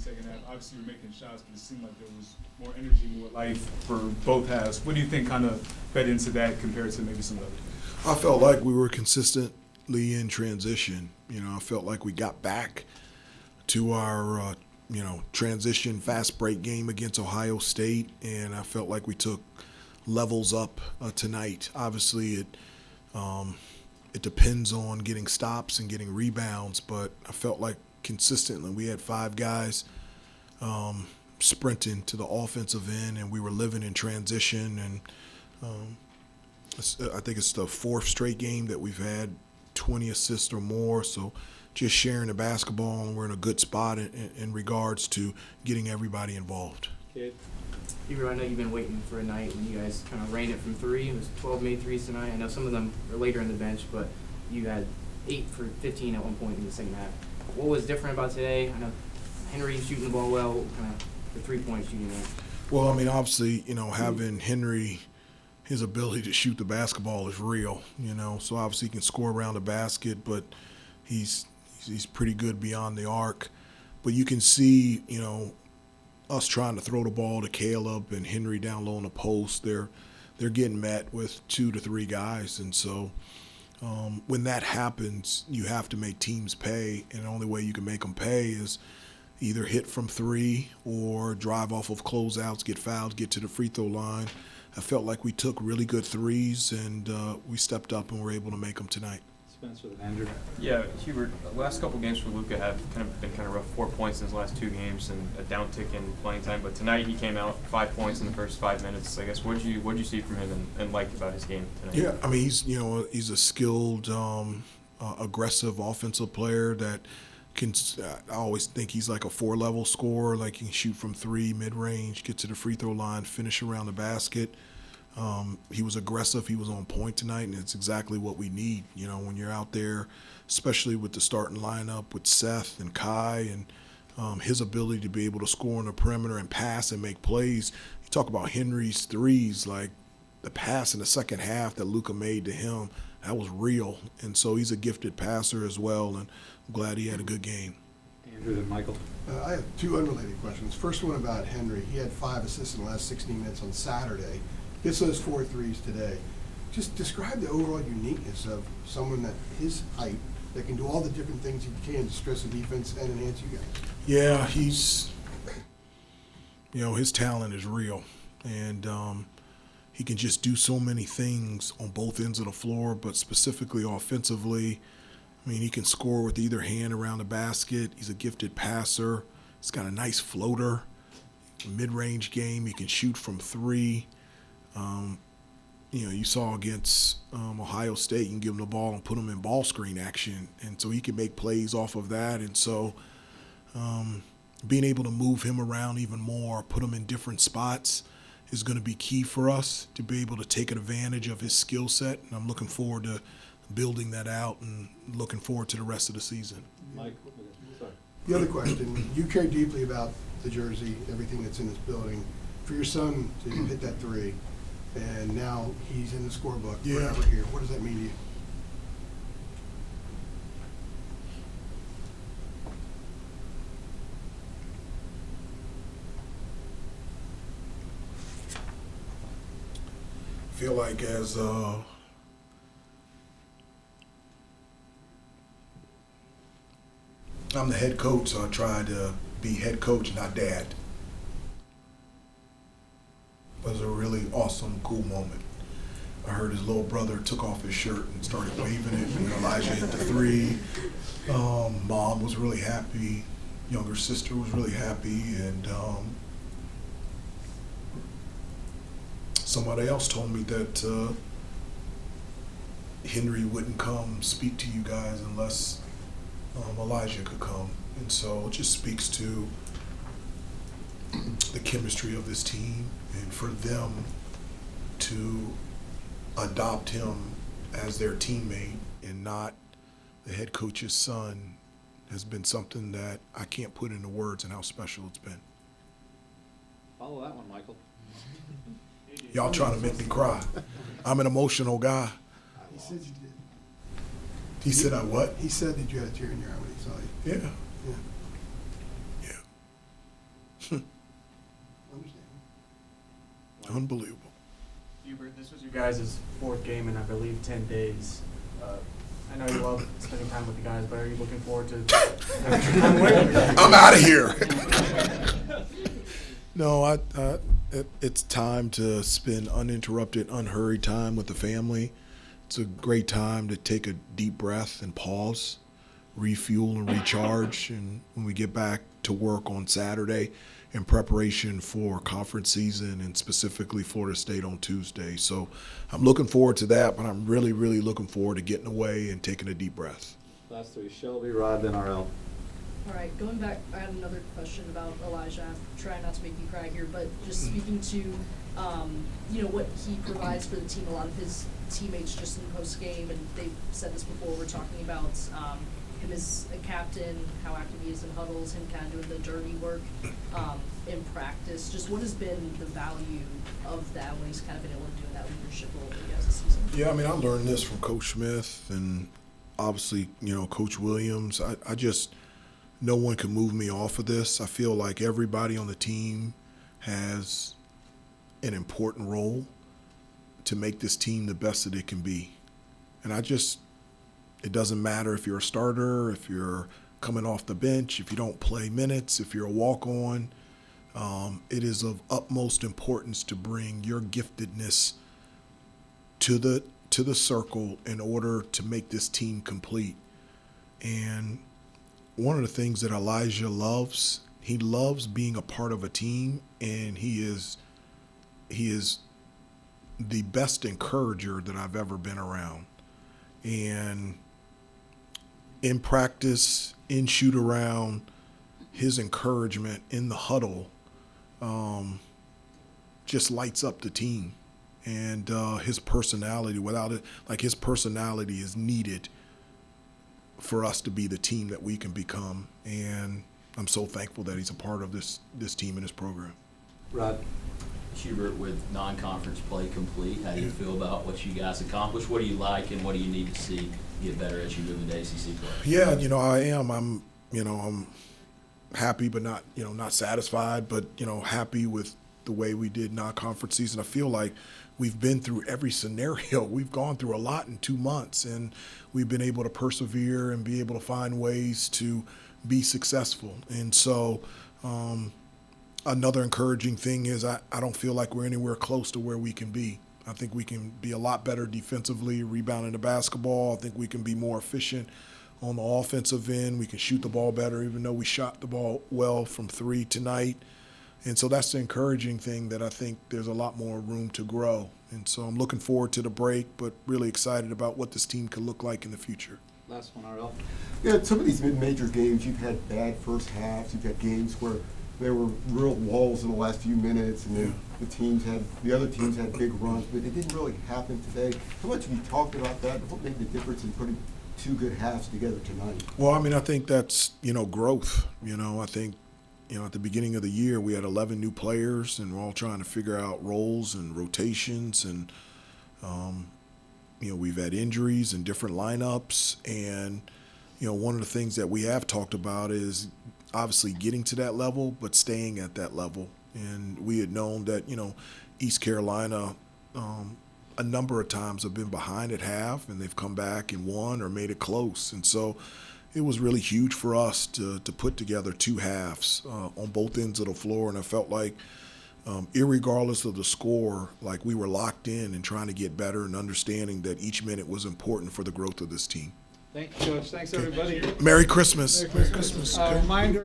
second half. Obviously, you're making shots, but it seemed like there was more energy, more life for both halves. What do you think kind of fed into that compared to maybe some others? I felt like we were consistently in transition. I felt like we got back to our, transition fast break game against Ohio State, and I felt like we took levels up tonight. Obviously, it depends on getting stops and getting rebounds, but I felt like consistently we had 5 guys sprinting to the offensive end, and we were living in transition. And I think it's the 4th straight game that we've had 20 assists or more. So just sharing the basketball, and we're in a good spot in regards to getting everybody involved. Hubert, I know you've been waiting for a night when you guys kind of rained it from 3. It was 12 made threes tonight. I know some of them are later in the bench, but you had 8 for 15 at one point in the second half. What was different about today? I know Henry's shooting the ball well. What kind of the 3-point shooting there? Well, I mean, obviously, having Henry, his ability to shoot the basketball is real, So obviously he can score around the basket, but he's pretty good beyond the arc. But you can see, us trying to throw the ball to Caleb and Henry down low in the post. They're getting met with 2 to 3 guys, and so when that happens, you have to make teams pay, and the only way you can make them pay is either hit from 3 or drive off of closeouts, get fouled, get to the free throw line. I felt like we took really good threes, and we stepped up and were able to make them tonight. Spencer with Andrew. Yeah, Hubert, the last couple games for Luka have been rough. 4 points in his last 2 games and a downtick in playing time. But tonight he came out 5 points in the first 5 minutes. I guess what did you see from him and like about his game tonight? Yeah, I mean he's a skilled, aggressive offensive player that can. I always think he's like a 4-level scorer. Like he can shoot from 3, mid range, get to the free throw line, finish around the basket. He was aggressive. He was on point tonight, and it's exactly what we need. When you're out there, especially with the starting lineup with Seth and Kai, and his ability to be able to score on the perimeter and pass and make plays. You talk about Henry's threes, like the pass in the second half that Luka made to him, that was real. And so he's a gifted passer as well, and I'm glad he had a good game. Andrew and Michael. I have 2 unrelated questions. First one about Henry. He had 5 assists in the last 16 minutes on Saturday. Gets those 4 threes today. Just describe the overall uniqueness of someone that his height that can do all the different things he can to stress the defense and enhance you guys. Yeah, his talent is real, and he can just do so many things on both ends of the floor, but specifically offensively. I mean, he can score with either hand around the basket. He's a gifted passer. He's got a nice floater, mid-range game. He can shoot from 3. You saw against Ohio State, you can give him the ball and put him in ball screen action, and so he can make plays off of that. And so being able to move him around even more, put him in different spots is going to be key for us to be able to take advantage of his skill set. And I'm looking forward to building that out and looking forward to the rest of the season. Mike, sorry. The other question, you care deeply about the jersey, everything that's in this building. For your son to hit that 3, and now he's in the scorebook forever here, what does that mean to you? I feel like as I'm the head coach, so I try to be head coach, not dad. It was a really awesome, cool moment. I heard his little brother took off his shirt and started waving it when Elijah hit the 3. Mom was really happy. Younger sister was really happy. And somebody else told me that Henry wouldn't come speak to you guys unless Elijah could come. And so it just speaks to the chemistry of this team, and for them to adopt him as their teammate and not the head coach's son has been something that I can't put into words and how special it's been. Follow that one, Michael. Y'all trying to make me cry. I'm an emotional guy. He said you did. He said I what? He said that you had a tear in your eye when he saw you. Yeah. Yeah. Yeah. Unbelievable. Hubert, this was your guys' fourth game in, I believe, 10 days. I know you love spending time with the guys, but are you looking forward to time away? I'm out of here. No, it's time to spend uninterrupted, unhurried time with the family. It's a great time to take a deep breath and pause, refuel and recharge. And when we get back to work on Saturday in preparation for conference season and specifically Florida State on Tuesday. So I'm looking forward to that, but I'm really, really looking forward to getting away and taking a deep breath. Last three, Shelby, Rod, then RL. All right, going back, I had another question about Elijah. I'm trying not to make you cry here, but just speaking to, you know, what he provides for the team. A lot of his teammates just in post game, and they've said this before. We're talking about him as a captain, how active he is in huddles, him kind of doing the dirty work in practice. Just what has been the value of that when he's kind of been able to do that leadership role for you guys this season? Yeah, I mean, I learned this from Coach Smith and obviously, you know, Coach Williams. I just, no one can move me off of this. I feel like everybody on the team has an important role to make this team the best that it can be. And it doesn't matter if you're a starter, if you're coming off the bench, if you don't play minutes, if you're a walk-on. It is of utmost importance to bring your giftedness to the circle in order to make this team complete. And one of the things that Elijah loves, he loves being a part of a team, and he is the best encourager that I've ever been around. And in practice, in shoot around, his encouragement in the huddle just lights up the team. And his personality, without it, like his personality is needed for us to be the team that we can become. And I'm so thankful that he's a part of this team and this program. Rod. Hubert, with non-conference play complete, how do you feel about what you guys accomplished? What do you like and what do you need to see get better as you move into ACC play? Yeah, you know, I am. I'm happy, but not satisfied, but, happy with the way we did non-conference season. I feel like we've been through every scenario. We've gone through a lot in 2 months, and we've been able to persevere and be able to find ways to be successful. And so another encouraging thing is I don't feel like we're anywhere close to where we can be. I think we can be a lot better defensively, rebounding the basketball. I think we can be more efficient on the offensive end. We can shoot the ball better, even though we shot the ball well from 3 tonight. And so that's the encouraging thing, that I think there's a lot more room to grow. And so I'm looking forward to the break, but really excited about what this team could look like in the future. Last one, RL. Yeah, some of these mid-major games, you've had bad first halves. You've had games where there were real walls in the last few minutes, and then the other teams had big runs, but it didn't really happen today. How much have you talked about that? What made the difference in putting 2 good halves together tonight? Well, I mean, I think that's, growth. I think, at the beginning of the year, we had 11 new players, and we're all trying to figure out roles and rotations, and, we've had injuries and different lineups. And, one of the things that we have talked about is obviously getting to that level, but staying at that level. And we had known that, East Carolina a number of times have been behind at half, and they've come back and won or made it close. And so it was really huge for us to put together 2 halves on both ends of the floor. And I felt like, irregardless of the score, like we were locked in and trying to get better and understanding that each minute was important for the growth of this team. Thank you, Coach. Thanks, everybody. Merry Christmas. Merry Christmas. Reminder.